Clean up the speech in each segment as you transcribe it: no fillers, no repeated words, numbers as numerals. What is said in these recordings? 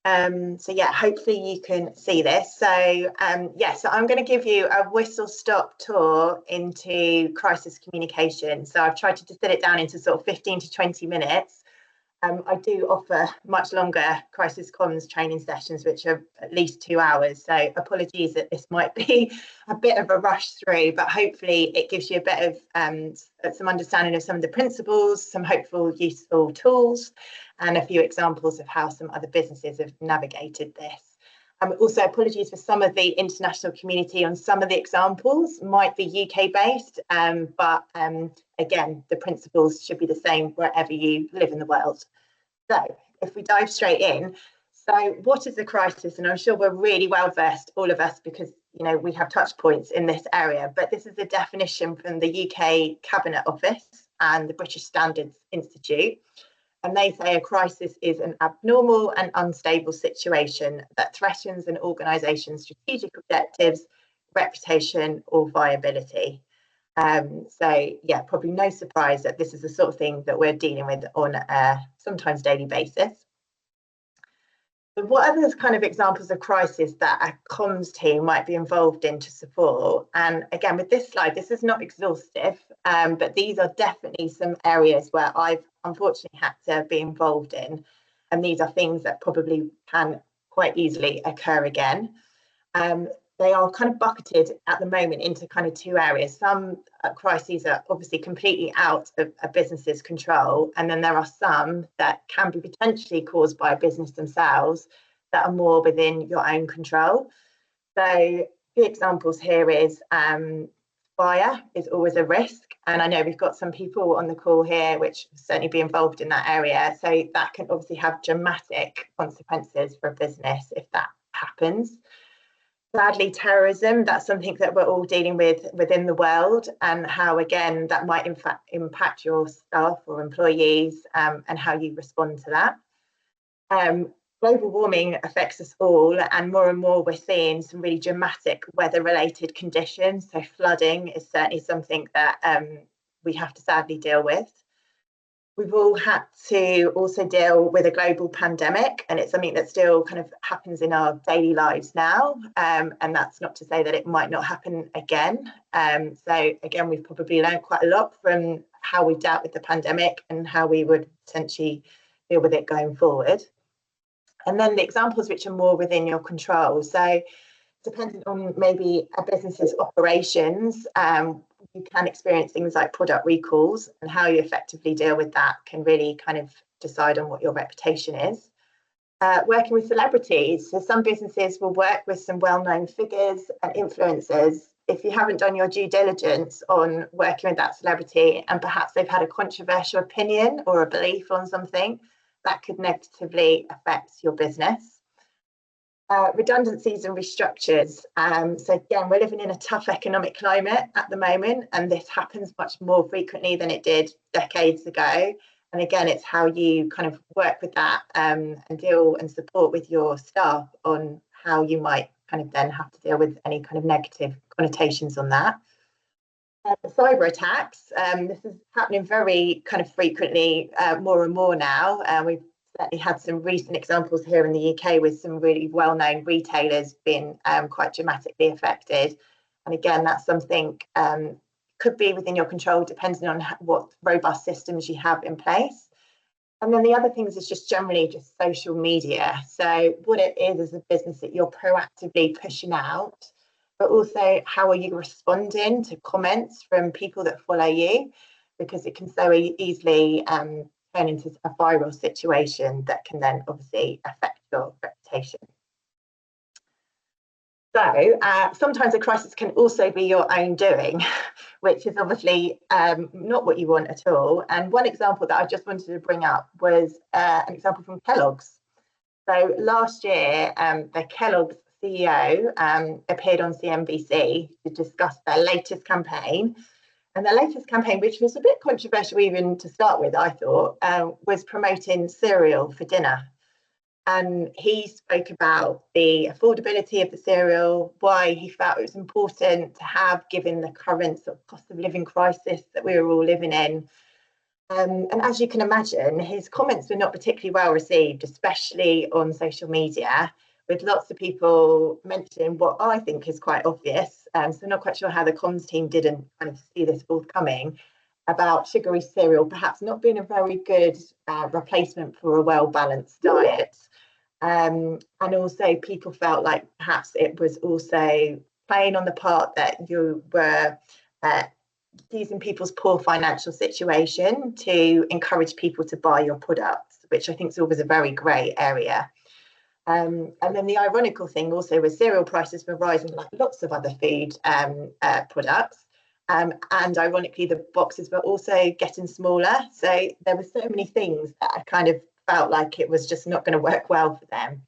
So yeah, hopefully you can see this. So so I'm going to give you a whistle-stop tour into crisis communication. So I've tried to distill it down into sort of 15 to 20 minutes. I do offer much longer crisis comms training sessions, which are at least 2 hours. So apologies that this might be a bit of a rush through, but hopefully it gives you a bit of some understanding of some of the principles, some hopeful, useful tools, and a few examples of how some other businesses have navigated this. Also, apologies for some of the international community on some of the examples might be UK based, but again, the principles should be the same wherever you live in the world. So if we dive straight in, so what is a crisis? And I'm sure we're really well versed, all of us, because we have touch points in this area, but this is a definition from the UK Cabinet Office and the British Standards Institute. And they say a crisis is an abnormal and unstable situation that threatens an organisation's strategic objectives, reputation, or viability. So yeah, probably no surprise that this is the sort of thing that we're dealing with on a sometimes daily basis. So what are the kind of examples of crisis that a comms team might be involved in to support? And again, with this slide, this is not exhaustive, but these are definitely some areas where I've unfortunately had to be involved in. And these are things that probably can quite easily occur again. They are kind of bucketed at the moment into kind of two areas. Some crises are obviously completely out of a business's control, and then there are some that can be potentially caused by a business themselves that are more within your own control. So the examples here is fire is always a risk, and I know we've got some people on the call here which will certainly be involved in that area, so that can obviously have dramatic consequences for a business if that happens. Sadly, terrorism, that's something that we're all dealing with within the world, and how, again, that might in fact impact your staff or employees, and how you respond to that. Global warming affects us all, and more we're seeing some really dramatic weather-related conditions. So flooding is certainly something that we have to sadly deal with. We've all had to also deal with a global pandemic, and it's something that still kind of happens in our daily lives now. And that's not to say that it might not happen again. So again, we've probably learned quite a lot from how we dealt with the pandemic and how we would potentially deal with it going forward. And then the examples which are more within your control. So depending on maybe a business's operations, you can experience things like product recalls, and how you effectively deal with that can really kind of decide on what your reputation is. Working with celebrities. So some businesses will work with some well-known figures and influencers. If you haven't done your due diligence on working with that celebrity, and perhaps they've had a controversial opinion or a belief on something, that could negatively affect your business. Redundancies and restructures. So again, we're living in a tough economic climate at the moment, and this happens much more frequently than it did decades ago. And again, it's how you kind of work with that, and deal and support with your staff on how you might kind of then have to deal with any kind of negative connotations on that. Cyber attacks. This is happening very kind of frequently, more and more now. We've certainly had some recent examples here in the UK with some really well-known retailers being quite dramatically affected. And again, that's something could be within your control depending on what robust systems you have in place. And then the other things is just generally just social media. So what it is as a business that you're proactively pushing out, but also how are you responding to comments from people that follow you, because it can so easily turn into a viral situation that can then obviously affect your reputation. So sometimes a crisis can also be your own doing, which is obviously not what you want at all. And one example that I just wanted to bring up was an example from Kellogg's. So last year, the Kellogg's CEO appeared on CNBC to discuss their latest campaign. And the latest campaign, which was a bit controversial even to start with, I thought, was promoting cereal for dinner. And he spoke about the affordability of the cereal, why he felt it was important to have, given the current sort of cost of living crisis that we were all living in. And as you can imagine, his comments were not particularly well received, especially on social media, with lots of people mentioning what I think is quite obvious. So I'm not quite sure how the comms team didn't kind of see this forthcoming, about sugary cereal perhaps not being a very good replacement for a well-balanced diet. And also people felt like perhaps it was also playing on the part that you were using people's poor financial situation to encourage people to buy your products, which I think is always a very grey area. And then the ironical thing also was cereal prices were rising like lots of other food products. And ironically, the boxes were also getting smaller. So there were so many things that I kind of felt like it was just not going to work well for them.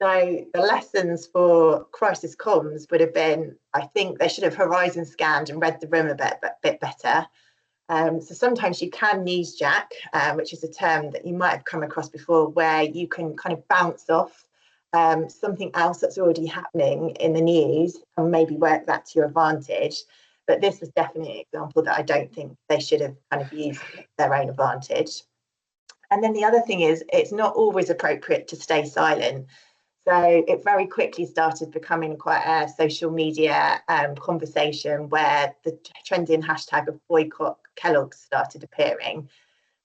So the lessons for crisis comms would have been, I think they should have horizon scanned and read the room a bit better. So sometimes you can newsjack, which is a term that you might have come across before, where you can kind of bounce off something else that's already happening in the news and maybe work that to your advantage. But this was definitely an example that I don't think they should have kind of used their own advantage. And then the other thing is, it's not always appropriate to stay silent. So it very quickly started becoming quite a social media conversation where the trending hashtag of boycott Kellogg's started appearing.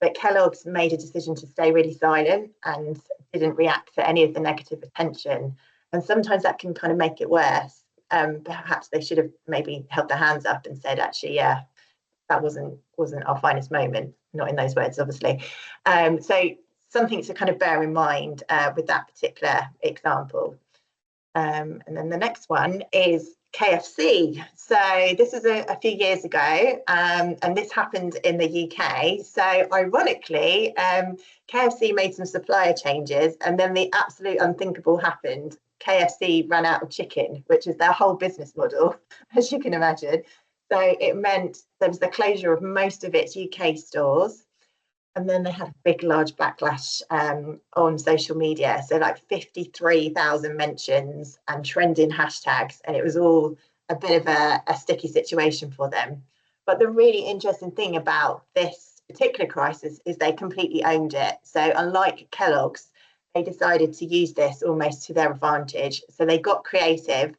But Kellogg's made a decision to stay really silent and didn't react to any of the negative attention. And sometimes that can kind of make it worse. Perhaps they should have maybe held their hands up and said, actually, yeah, that wasn't our finest moment. Not in those words, obviously. So something to kind of bear in mind with that particular example. And then the next one is KFC. So this is a few years ago, and this happened in the UK. So ironically, KFC made some supplier changes, and then the absolute unthinkable happened. KFC ran out of chicken, which is their whole business model, as you can imagine. So it meant there was the closure of most of its UK stores. And then they had a big, large backlash on social media. So like 53,000 mentions and trending hashtags. And it was all a bit of a sticky situation for them. But the really interesting thing about this particular crisis is they completely owned it. So unlike Kellogg's, they decided to use this almost to their advantage. So they got creative.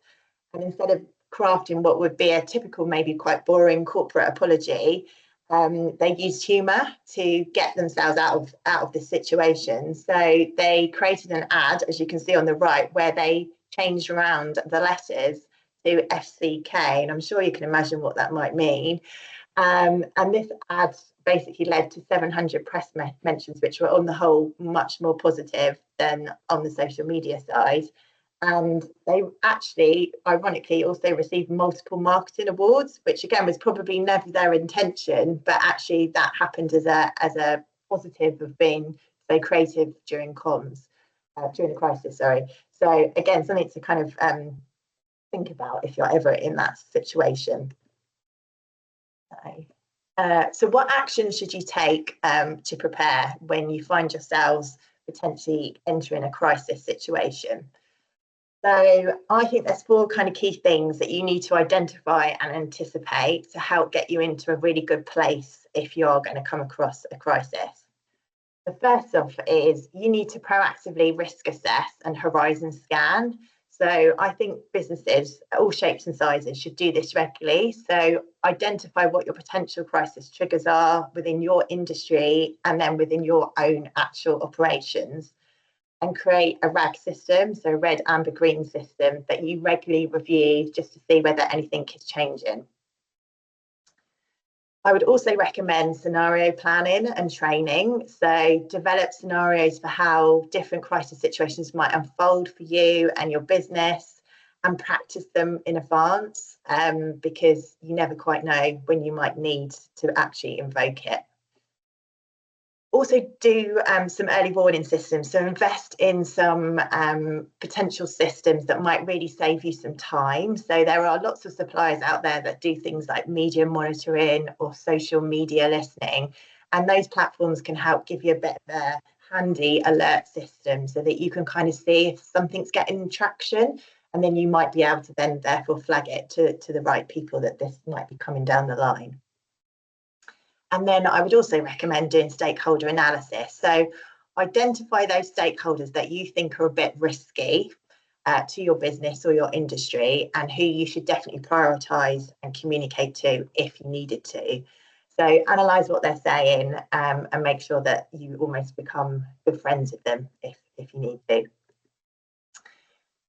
And instead of crafting what would be a typical, maybe quite boring corporate apology, they used humour to get themselves out of this situation. So they created an ad, as you can see on the right, where they changed around the letters to FCK, and I'm sure you can imagine what that might mean. And this ad basically led to 700 press mentions, which were on the whole much more positive than on the social media side. And they actually, ironically, also received multiple marketing awards, which again was probably never their intention, but actually that happened as a positive of being so creative during comms, during the crisis. Sorry. So again, something to kind of think about if you're ever in that situation. So what actions should you take to prepare when you find yourselves potentially entering a crisis situation? So I think there's 4 kind of key things that you need to identify and anticipate to help get you into a really good place if you're going to come across a crisis. The first off is you need to proactively risk assess and horizon scan. So I think businesses, all shapes and sizes, should do this regularly. So identify what your potential crisis triggers are within your industry and then within your own actual operations, and create a RAG system, so red, amber, green system that you regularly review just to see whether anything is changing. I would also recommend scenario planning and training. So develop scenarios for how different crisis situations might unfold for you and your business, and practice them in advance because you never quite know when you might need to actually invoke it. Also do some early warning systems. So invest in some potential systems that might really save you some time. So there are lots of suppliers out there that do things like media monitoring or social media listening. And those platforms can help give you a bit of a handy alert system so that you can kind of see if something's getting traction. And then you might be able to then therefore flag it to the right people that this might be coming down the line. And then I would also recommend doing stakeholder analysis. So identify those stakeholders that you think are a bit risky to your business or your industry, and who you should definitely prioritise and communicate to if you needed to. So analyse what they're saying, and make sure that you almost become good friends with them if you need to.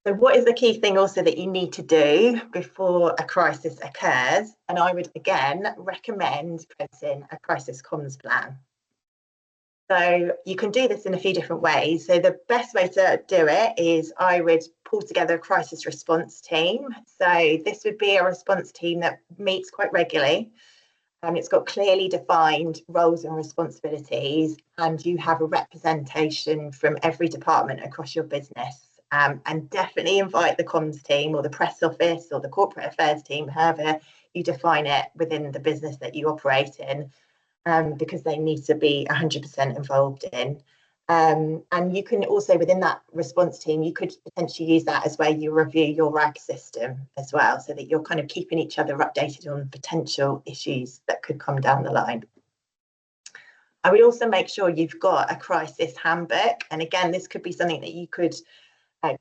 So what is the key thing also that you need to do before a crisis occurs? And I would again recommend creating a crisis comms plan. So you can do this in a few different ways. So the best way to do it is I would pull together a crisis response team. So this would be a response team that meets quite regularly. It's got clearly defined roles and responsibilities, and you have a representation from every department across your business. And definitely invite the comms team or the press office or the corporate affairs team, however you define it within the business that you operate in, because they need to be 100% involved in. And you can also, within that response team, you could potentially use that as where you review your RAG system as well, so that you're kind of keeping each other updated on potential issues that could come down the line. I would also make sure you've got a crisis handbook. And again, this could be something that you could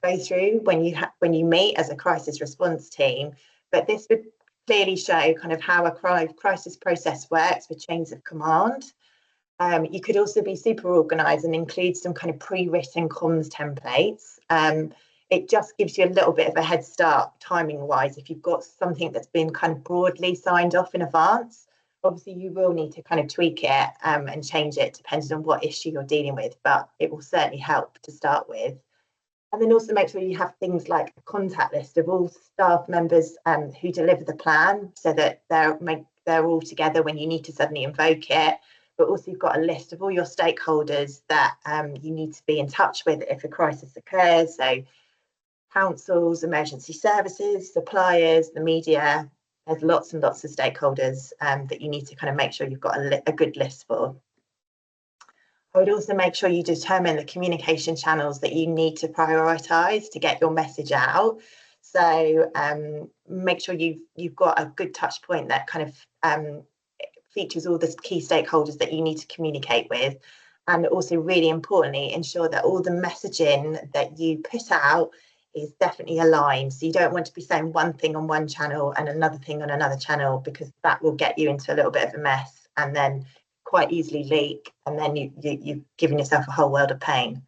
go through when you meet as a crisis response team. But this would clearly show kind of how a crisis process works with chains of command. You could also be super organised and include some kind of pre-written comms templates. It just gives you a little bit of a head start timing-wise if you've got something that's been kind of broadly signed off in advance. Obviously, you will need to kind of tweak it and change it depending on what issue you're dealing with, but it will certainly help to start with. And then also make sure you have things like a contact list of all staff members who deliver the plan, so that they're all together when you need to suddenly invoke it. But also you've got a list of all your stakeholders that you need to be in touch with if a crisis occurs. So councils, emergency services, suppliers, the media. There's lots and lots of stakeholders that you need to kind of make sure you've got a good list for. I would also make sure you determine the communication channels that you need to prioritise to get your message out. So make sure you've got a good touch point that kind of features all the key stakeholders that you need to communicate with. And also, really importantly, ensure that all the messaging that you put out is definitely aligned. So you don't want to be saying one thing on one channel and another thing on another channel, because that will get you into a little bit of a mess and then quite easily leak, and then you've given yourself a whole world of pain.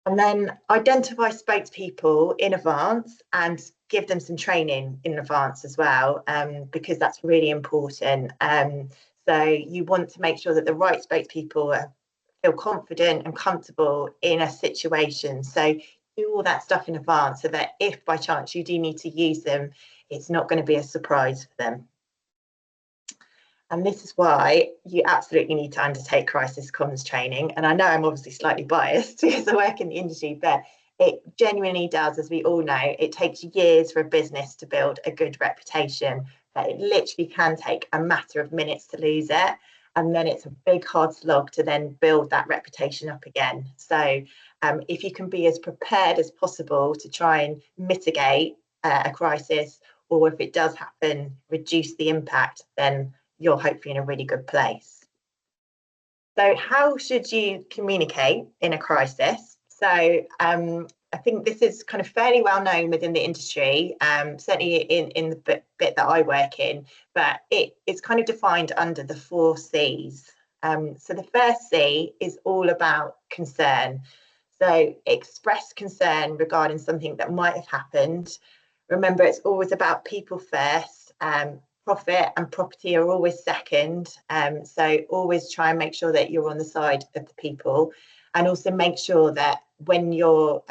And then identify spokespeople in advance and give them some training in advance as well, because that's really important. So you want to make sure that the right spokespeople feel confident and comfortable in a situation. So do all that stuff in advance so that if by chance you do need to use them, it's not going to be a surprise for them. And this is why you absolutely need to undertake crisis comms training. And I know I'm obviously slightly biased because I work in the industry, but it genuinely does, as we all know, it takes years for a business to build a good reputation. But it literally can take a matter of minutes to lose it. And then it's a big hard slog to then build that reputation up again. So if you can be as prepared as possible to try and mitigate a crisis, or if it does happen, reduce the impact, then you're hopefully in a really good place. So how should you communicate in a crisis? So I think this is kind of fairly well known within the industry, certainly in the bit that I work in, but it's kind of defined under the 4 C's. So the first C is all about concern. So express concern regarding something that might have happened. Remember, it's always about people first. Profit and property are always second. So always try and make sure that you're on the side of the people, and also make sure that when you're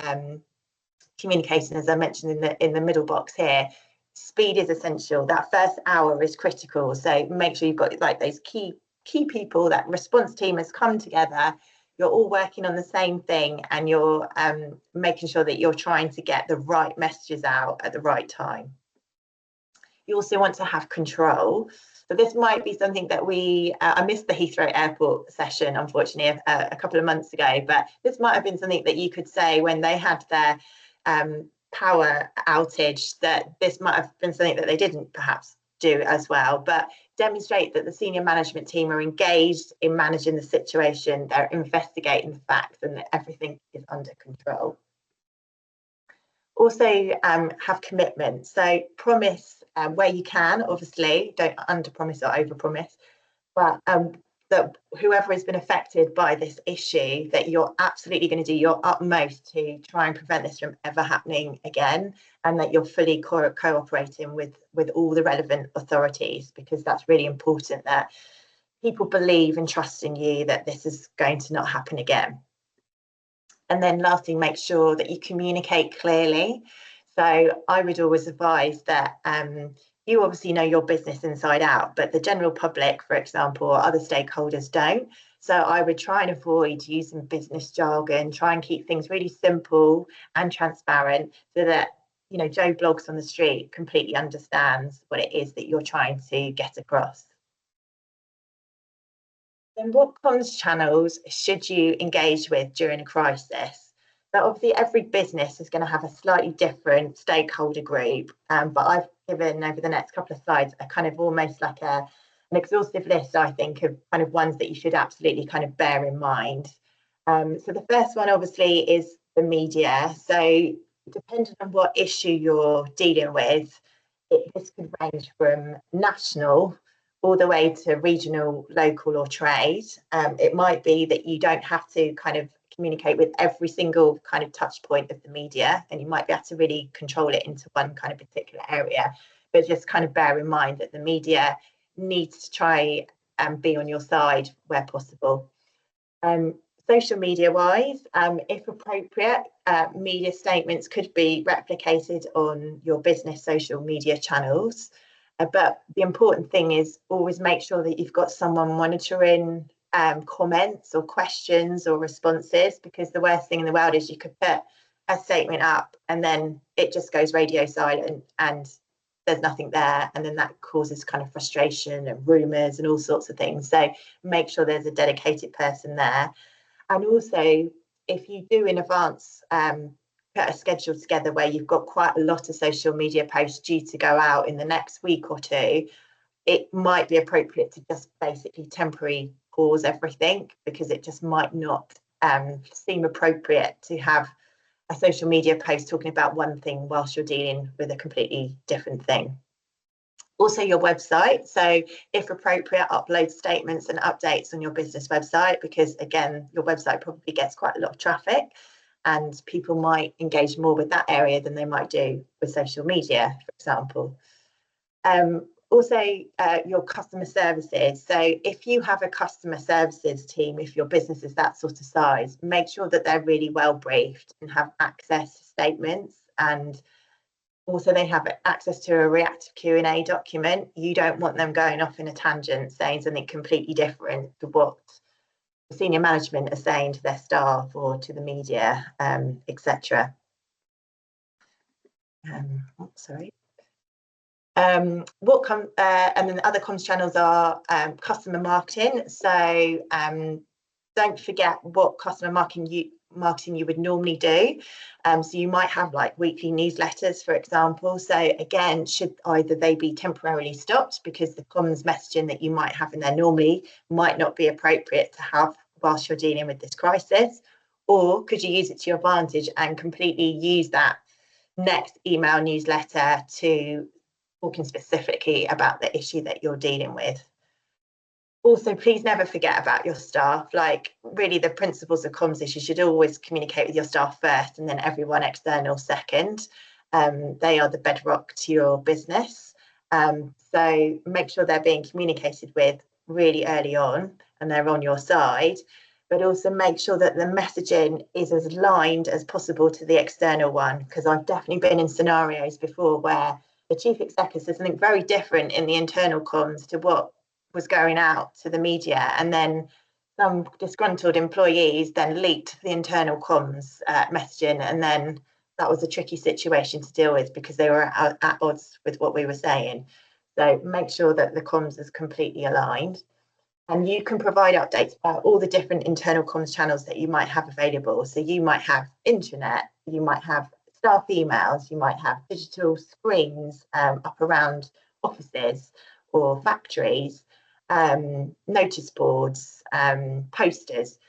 communicating, as I mentioned in the middle box here, speed is essential. That first hour is critical. So make sure you've got like those key people, that response team has come together. You're all working on the same thing, and you're making sure that you're trying to get the right messages out at the right time. You also want to have control. So this might be something that I missed the Heathrow Airport session, unfortunately, a couple of months ago, but this might have been something that you could say when they had their power outage, that this might have been something that they didn't perhaps do as well, but demonstrate that the senior management team are engaged in managing the situation, they're investigating the facts, and that everything is under control. Also have commitment. So promise where you can, obviously, don't under promise or over promise, but that whoever has been affected by this issue, that you're absolutely going to do your utmost to try and prevent this from ever happening again, and that you're fully cooperating with all the relevant authorities, because that's really important, that people believe and trust in you that this is going to not happen again. And then lastly, make sure that you communicate clearly. So I would always advise that you obviously know your business inside out, but the general public, for example, or other stakeholders don't. So I would try and avoid using business jargon, try and keep things really simple and transparent, so that, you know, Joe Blogs on the street completely understands what it is that you're trying to get across. Then what comms channels should you engage with during a crisis? So obviously every business is going to have a slightly different stakeholder group, but I've given over the next couple of slides a kind of almost like an exhaustive list, I think, of kind of ones that you should absolutely kind of bear in mind. So the first one obviously is the media. So depending on what issue you're dealing with, this could range from national all the way to regional, local, or trade. It might be that you don't have to kind of communicate with every single kind of touch point of the media, and you might be able to really control it into one kind of particular area. But just kind of bear in mind that the media needs to try and be on your side where possible. Social media wise, if appropriate, media statements could be replicated on your business social media channels. But the important thing is always make sure that you've got someone monitoring comments or questions or responses, because the worst thing in the world is you could put a statement up and then it just goes radio silent and there's nothing there, and then that causes kind of frustration and rumours and all sorts of things. So make sure there's a dedicated person there. And also, if you do in advance put a schedule together where you've got quite a lot of social media posts due to go out in the next week or two, it might be appropriate to just basically temporarily pause everything, because it just might not seem appropriate to have a social media post talking about one thing whilst you're dealing with a completely different thing. Also your website, so if appropriate, upload statements and updates on your business website, because again, your website probably gets quite a lot of traffic and people might engage more with that area than they might do with social media, for example. Also, your customer services. So if you have a customer services team, if your business is that sort of size, make sure that they're really well briefed and have access to statements, and also they have access to a reactive Q&A document. You don't want them going off in a tangent saying something completely different to what the senior management are saying to their staff or to the media, etc. Sorry. And then other comms channels are customer marketing. So don't forget what customer marketing you would normally do. So you might have like weekly newsletters, for example. So again, should either they be temporarily stopped because the comms messaging that you might have in there normally might not be appropriate to have whilst you're dealing with this crisis, or could you use it to your advantage and completely use that next email newsletter to talking specifically about the issue that you're dealing with. Also, please never forget about your staff. Like, really, the principles of comms is you should always communicate with your staff first and then everyone external second. They are the bedrock to your business. So make sure they're being communicated with really early on and they're on your side, but also make sure that the messaging is as aligned as possible to the external one, because I've definitely been in scenarios before where the chief executive says something very different in the internal comms to what was going out to the media, and then some disgruntled employees then leaked the internal comms messaging, and then that was a tricky situation to deal with because they were at odds with what we were saying. So make sure that the comms is completely aligned, and you can provide updates about all the different internal comms channels that you might have available. So you might have intranet, you might have staff emails, you might have digital screens up around offices or factories, notice boards, posters.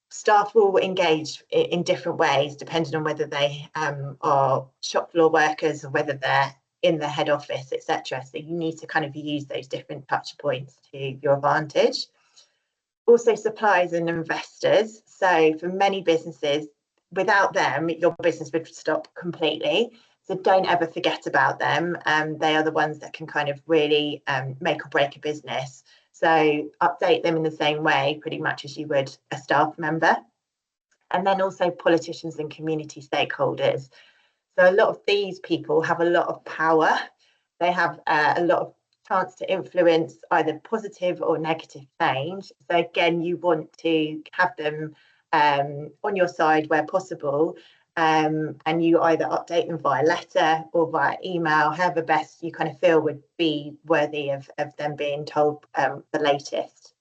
Staff will engage in different ways depending on whether they are shop floor workers or whether they're in the head office, etc. So you need to kind of use those different touch points to your advantage. Also, suppliers and investors. So for many businesses, without them, your business would stop completely. So don't ever forget about them. They are the ones that can kind of really make or break a business. So update them in the same way, pretty much as you would a staff member. And then also politicians and community stakeholders. So a lot of these people have a lot of power. They have a lot of chance to influence either positive or negative change. So again, you want to have them on your side where possible. And you either update them via letter or via email, however best you kind of feel would be worthy of them being told the latest.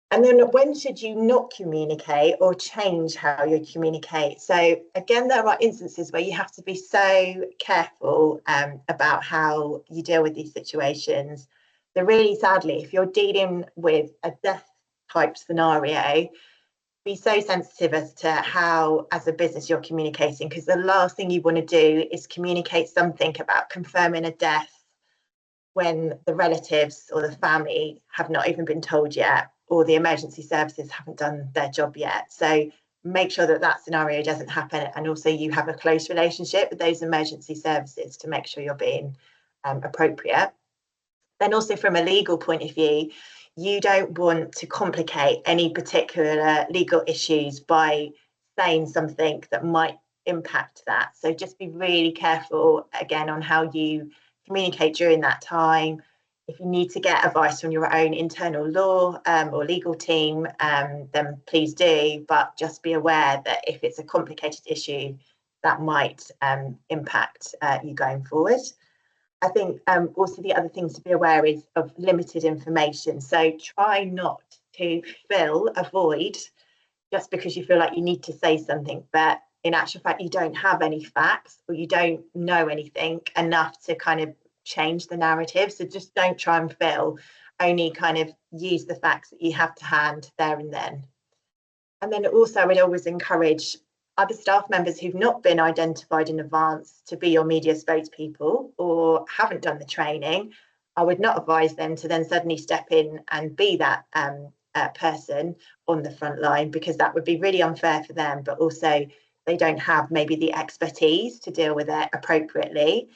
And then when should you not communicate or change how you communicate? So again, there are instances where you have to be so careful about how you deal with these situations. So really sadly, if you're dealing with a death type scenario, be so sensitive as to how, as a business, you're communicating, because the last thing you want to do is communicate something about confirming a death when the relatives or the family have not even been told yet, or the emergency services haven't done their job yet. So make sure that that scenario doesn't happen, and also you have a close relationship with those emergency services to make sure you're being appropriate. Then also from a legal point of view, you don't want to complicate any particular legal issues by saying something that might impact that. So just be really careful again on how you communicate during that time. If you need to get advice from your own internal law or legal team, then please do, but just be aware that if it's a complicated issue, that might impact you going forward. I think also the other things to be aware is of limited information. So try not to fill a void just because you feel like you need to say something, but in actual fact, you don't have any facts or you don't know anything enough to kind of change the narrative. So just don't try and fill, only kind of use the facts that you have to hand there and then. And then also I would always encourage other staff members who've not been identified in advance to be your media spokespeople or haven't done the training. I would not advise them to then suddenly step in and be that person on the front line, because that would be really unfair for them, but also they don't have maybe the expertise to deal with it appropriately.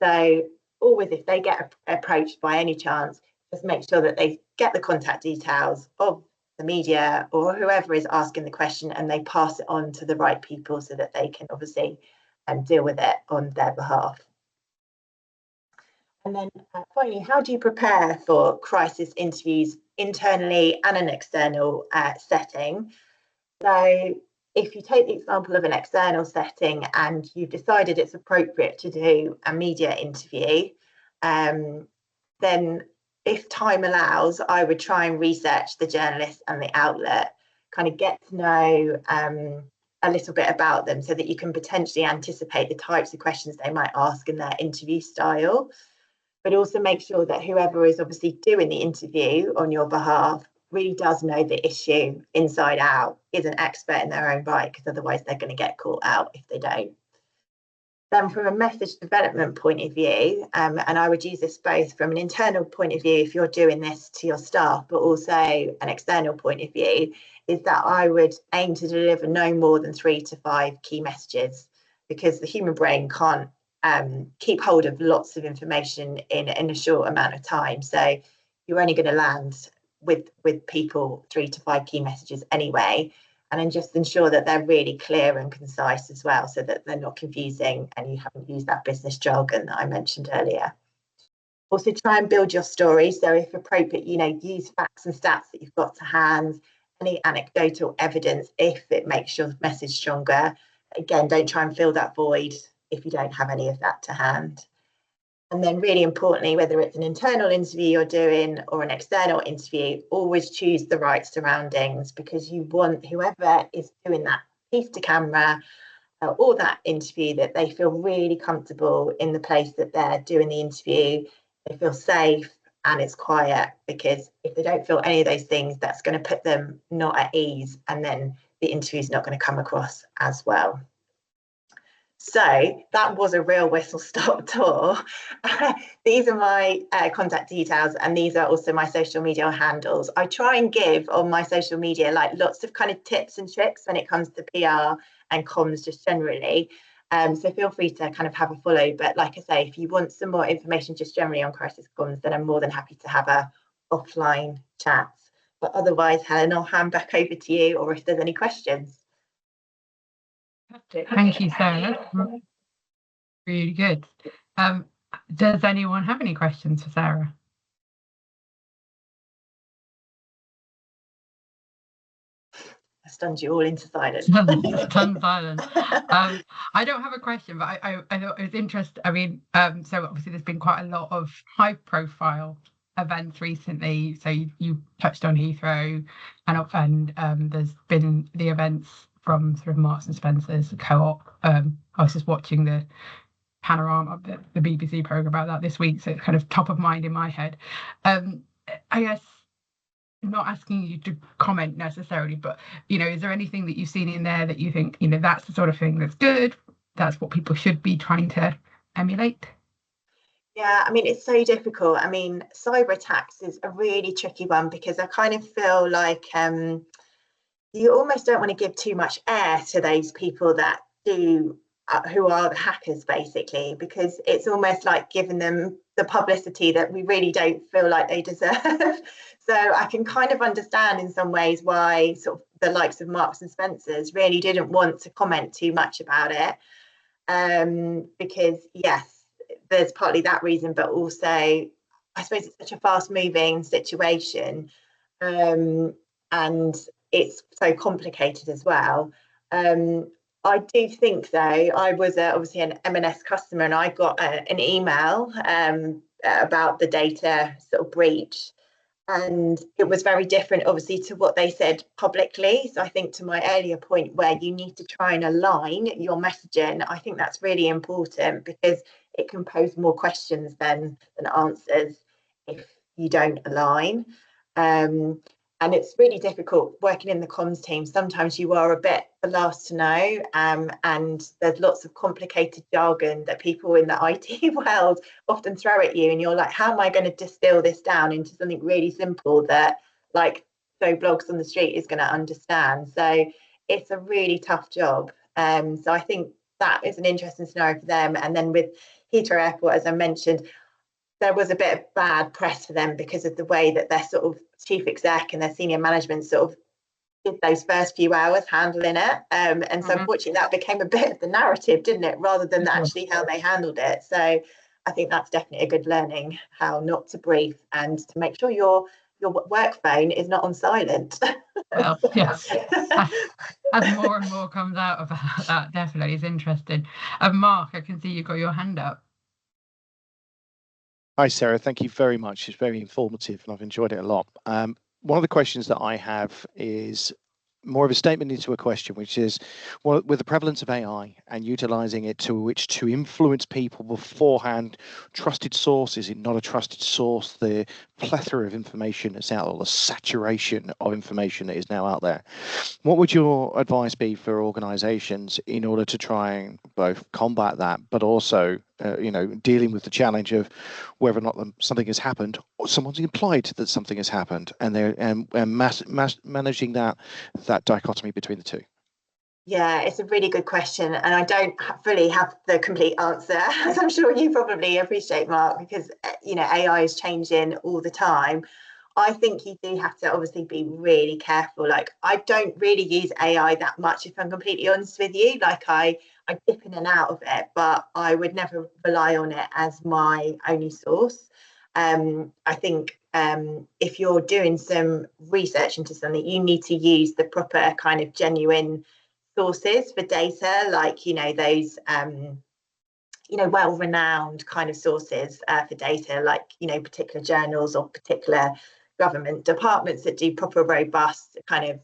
So always, if they get approached by any chance, just make sure that they get the contact details of the media or whoever is asking the question, and they pass it on to the right people so that they can obviously deal with it on their behalf. And then finally, how do you prepare for crisis interviews internally and an external setting? So if you take the example of an external setting and you've decided it's appropriate to do a media interview, then if time allows, I would try and research the journalist and the outlet, kind of get to know a little bit about them so that you can potentially anticipate the types of questions they might ask in their interview style. But also make sure that whoever is obviously doing the interview on your behalf really does know the issue inside out, is an expert in their own right, because otherwise they're going to get caught out if they don't. Then from a message development point of view, and I would use this both from an internal point of view if you're doing this to your staff, but also an external point of view, is that I would aim to deliver no more than 3 to 5 key messages, because the human brain can't keep hold of lots of information in a short amount of time. So you're only going to land with people 3 to 5 key messages anyway. And then just ensure that they're really clear and concise as well, so that they're not confusing and you haven't used that business jargon that I mentioned earlier. Also try and build your story. So if appropriate, use facts and stats that you've got to hand, any anecdotal evidence if it makes your message stronger. Again, don't try and fill that void if you don't have any of that to hand. And then really importantly, whether it's an internal interview you're doing or an external interview, always choose the right surroundings, because you want whoever is doing that piece to camera or that interview, that they feel really comfortable in the place that they're doing the interview. They feel safe and it's quiet, because if they don't feel any of those things, that's going to put them not at ease, and then the interview is not going to come across as well. So that was a real whistle stop tour. These are my contact details, and these are also my social media handles. I try and give on my social media like lots of kind of tips and tricks when it comes to PR and comms just generally. So feel free to kind of have a follow. But like I say, if you want some more information just generally on crisis comms, then I'm more than happy to have a offline chat. But otherwise, Helen, I'll hand back over to you, or if there's any questions. Thank you, Sarah. Really good. Does anyone have any questions for Sarah? I stunned you all into silence. Stunned silence. I don't have a question, but I thought it was interesting. I mean, so obviously there's been quite a lot of high-profile events recently. So you touched on Heathrow, and there's been the events from sort of Marks and Spencer's Co-op. I was just watching the panorama, the BBC programme about that this week, so it's kind of top of mind in my head. I guess, not asking you to comment necessarily, but is there anything that you've seen in there that you think that's the sort of thing that's good, that's what people should be trying to emulate? Yeah, I mean, it's so difficult. I mean, cyber attacks is a really tricky one, because I kind of feel like you almost don't want to give too much air to those people that do who are the hackers, basically, because it's almost like giving them the publicity that we really don't feel like they deserve. So I can kind of understand in some ways why sort of the likes of Marks and Spencer's really didn't want to comment too much about it, because yes, there's partly that reason, but also I suppose it's such a fast moving situation, and it's so complicated as well. I do think, though, I was obviously an M&S customer, and I got an email about the data sort of breach, and it was very different, obviously, to what they said publicly. So I think, to my earlier point, where you need to try and align your messaging, I think that's really important, because it can pose more questions than answers if you don't align. And it's really difficult working in the comms team. Sometimes you are a bit the last to know, and there's lots of complicated jargon that people in the IT world often throw at you, and you're like, how am I going to distill this down into something really simple that, like, Joe Blogs on the street is going to understand? So it's a really tough job. So I think that is an interesting scenario for them. And then with Heathrow Airport, as I mentioned, there was a bit of bad press for them because of the way that their sort of chief exec and their senior management sort of did those first few hours handling it. And so unfortunately that became a bit of the narrative, didn't it, rather than actually how they handled it. So I think that's definitely a good learning, how not to brief and to make sure your work phone is not on silent. Well, yes. As more and more comes out of that, definitely is interesting. Mark, I can see you've got your hand up. Hi, Sarah. Thank you very much. It's very informative, and I've enjoyed it a lot. One of the questions that I have is more of a statement into a question, which is, well, with the prevalence of AI and utilizing it to influence people beforehand, trusted sources, not a trusted source, the plethora of information that's out there, the saturation of information that is now out there. What would your advice be for organizations in order to try and both combat that, but also dealing with the challenge of whether or not something has happened, or someone's implied that something has happened, and they're managing that dichotomy between the two? Yeah, it's a really good question, and I don't fully have the complete answer, as I'm sure you probably appreciate, Mark, because AI is changing all the time. I think you do have to obviously be really careful. Like, I don't really use AI that much, if I'm completely honest with you. Like, I dip in and out of it, but I would never rely on it as my only source. I think if you're doing some research into something, you need to use the proper kind of genuine sources for data, like those well-renowned kind of sources for data, like particular journals or particular government departments that do proper robust kind of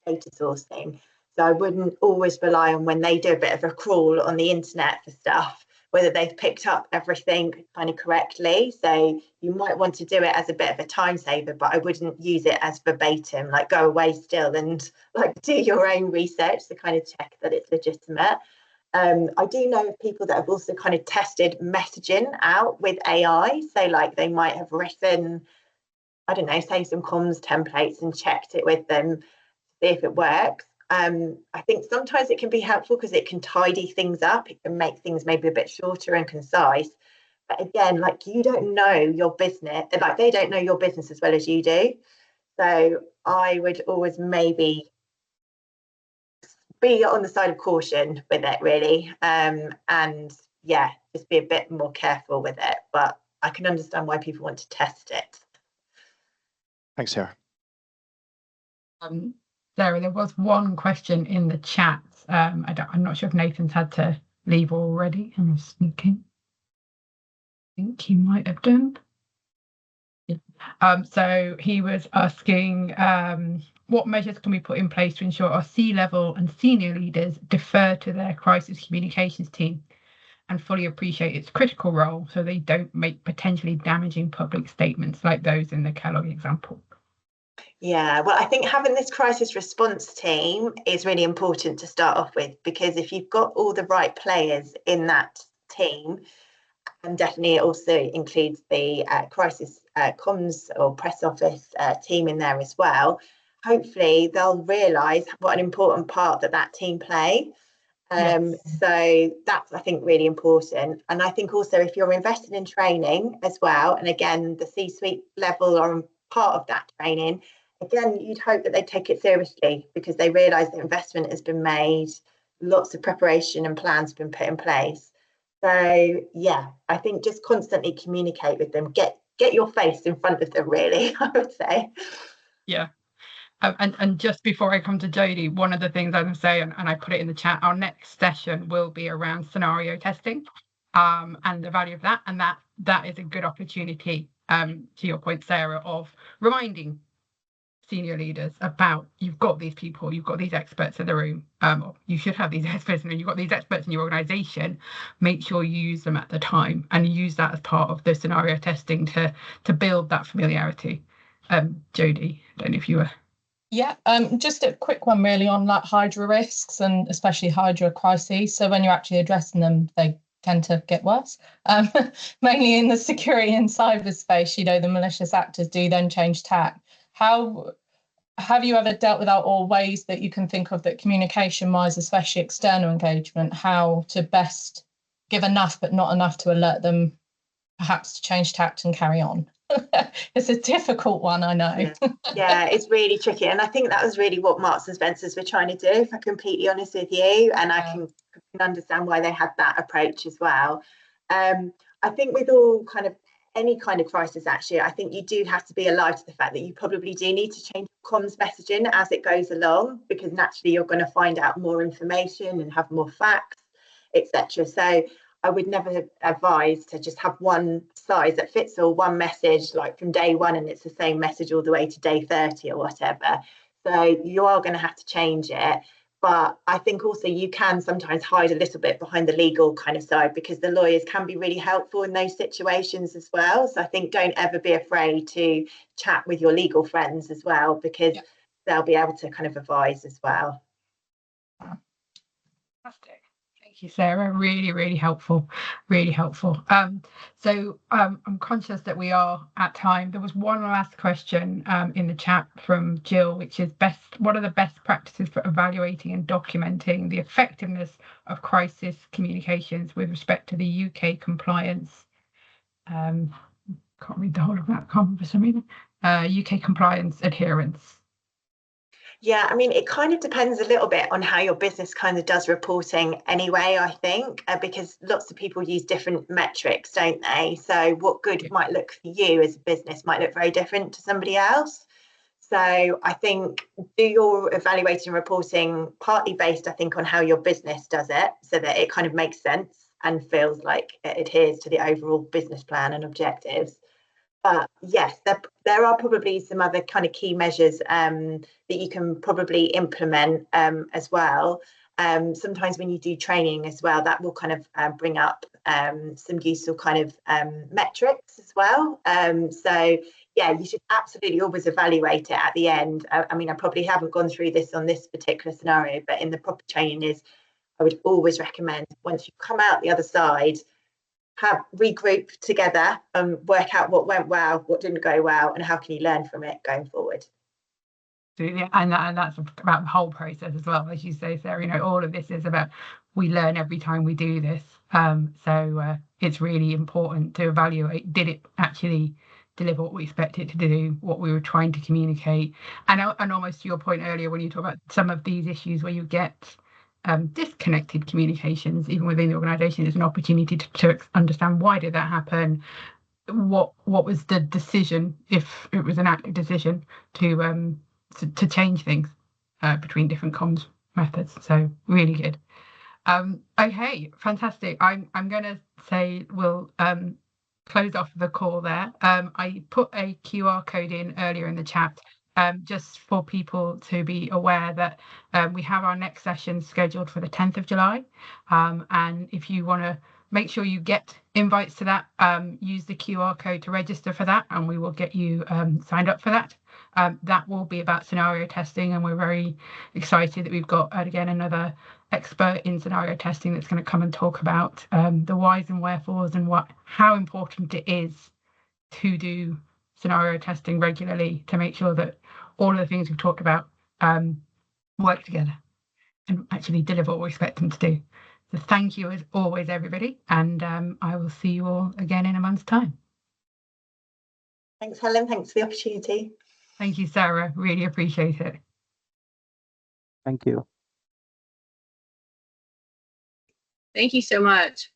data sourcing. So I wouldn't always rely on when they do a bit of a crawl on the internet for stuff, whether they've picked up everything kind of correctly. So you might want to do it as a bit of a time saver, but I wouldn't use it as verbatim, like go away still and like do your own research to kind of check that it's legitimate. I do know of people that have also kind of tested messaging out with AI. So like they might have written, I don't know, say some comms templates and checked it with them to see if it works. I think sometimes it can be helpful because it can tidy things up. It can make things maybe a bit shorter and concise. But again, like you don't know your business, like they don't know your business as well as you do. So I would always maybe be on the side of caution with it, really. And yeah, just be a bit more careful with it. But I can understand why people want to test it. Thanks, Sarah. Sarah, there was one question in the chat. I'm not sure if Nathan's had to leave already. I'm just thinking. I think he might have done. Yeah. So he was asking what measures can we put in place to ensure our C-level and senior leaders defer to their crisis communications team and fully appreciate its critical role so they don't make potentially damaging public statements like those in the Kellogg example? Yeah, well, I think having this crisis response team is really important to start off with, because if you've got all the right players in that team, and definitely it also includes the crisis comms or press office team in there as well, hopefully they'll realise what an important part that team play. Yes. So that's, I think, really important. And I think also if you're invested in training as well, and again, the C-suite level are part of that training, again, you'd hope that they take it seriously because they realise the investment has been made, lots of preparation and plans have been put in place. So yeah, I think just constantly communicate with them, get your face in front of them, really, I would say. Yeah. And just before I come to Jodie, one of the things I'm saying, and I put it in the chat, our next session will be around scenario testing and the value of that. And that is a good opportunity, to your point, Sarah, of reminding senior leaders about you've got these people, you've got these experts in the room, or you should have these experts in the room, you've got these experts in your organisation. Make sure you use them at the time and use that as part of the scenario testing to build that familiarity. Jodie, I don't know if you were. Yeah, just a quick one really on like Hydra risks and especially Hydra crises. So when you're actually addressing them, they tend to get worse. Mainly in the security and cyberspace, the malicious actors do then change tack. How have you ever dealt with that, or ways that you can think of that communication-wise, especially external engagement, how to best give enough but not enough to alert them perhaps to change tact and carry on? It's a difficult one, I know. Yeah, it's really tricky. And I think that was really what Marks and Spencers were trying to do, if I'm completely honest with you. And I can understand why they had that approach as well. I think with all any kind of crisis, actually, I think you do have to be alive to the fact that you probably do need to change comms messaging as it goes along, because naturally you're going to find out more information and have more facts, etc. So I would never advise to just have one size that fits all, one message like from day one, and it's the same message all the way to day 30 or whatever. So you are going to have to change it. But I think also you can sometimes hide a little bit behind the legal kind of side, because the lawyers can be really helpful in those situations as well. So I think don't ever be afraid to chat with your legal friends as well, because they'll be able to kind of advise as well. Fantastic. Thank you, Sarah. Really, really helpful. Really helpful. So I'm conscious that we are at time. There was one last question in the chat from Jill, which is what are the best practices for evaluating and documenting the effectiveness of crisis communications with respect to the UK compliance? Can't read the whole of that comment for some reason. UK compliance adherence. Yeah, I mean, it kind of depends a little bit on how your business kind of does reporting anyway, I think, because lots of people use different metrics, don't they? So what good might look for you as a business might look very different to somebody else. So I think do your evaluating and reporting partly based, I think, on how your business does it, so that it kind of makes sense and feels like it adheres to the overall business plan and objectives. But yes, there are probably some other kind of key measures that you can probably implement as well. Sometimes when you do training as well, that will kind of bring up some useful kind of metrics as well. So yeah, you should absolutely always evaluate it at the end. I mean, I probably haven't gone through this on this particular scenario, but in the proper training I would always recommend, once you come out the other side, regroup together and work out what went well, what didn't go well, and how can you learn from it going forward. Yeah, and that's about the whole process as well, as you say, Sarah. All of this is about, we learn every time we do this. So it's really important to evaluate, did it actually deliver what we expect it to do, what we were trying to communicate, and almost to your point earlier when you talk about some of these issues where you get disconnected communications even within the organisation, is an opportunity to understand, why did that happen, what was the decision, if it was an active decision, to change things between different comms methods. So really good. Okay, fantastic. I'm going to say we'll close off the call there. I put a QR code in earlier in the chat, just for people to be aware that we have our next session scheduled for the 10th of July. And if you want to make sure you get invites to that, use the QR code to register for that, and we will get you signed up for that. That will be about scenario testing, and we're very excited that we've got, again, another expert in scenario testing that's going to come and talk about the whys and wherefores, and how important it is to do scenario testing regularly to make sure that all of the things we've talked about work together and actually deliver what we expect them to do. So thank you as always, everybody, and I will see you all again in a month's time. Thanks, Helen. Thanks for the opportunity. Thank you, Sarah. Really appreciate it. Thank you. Thank you so much.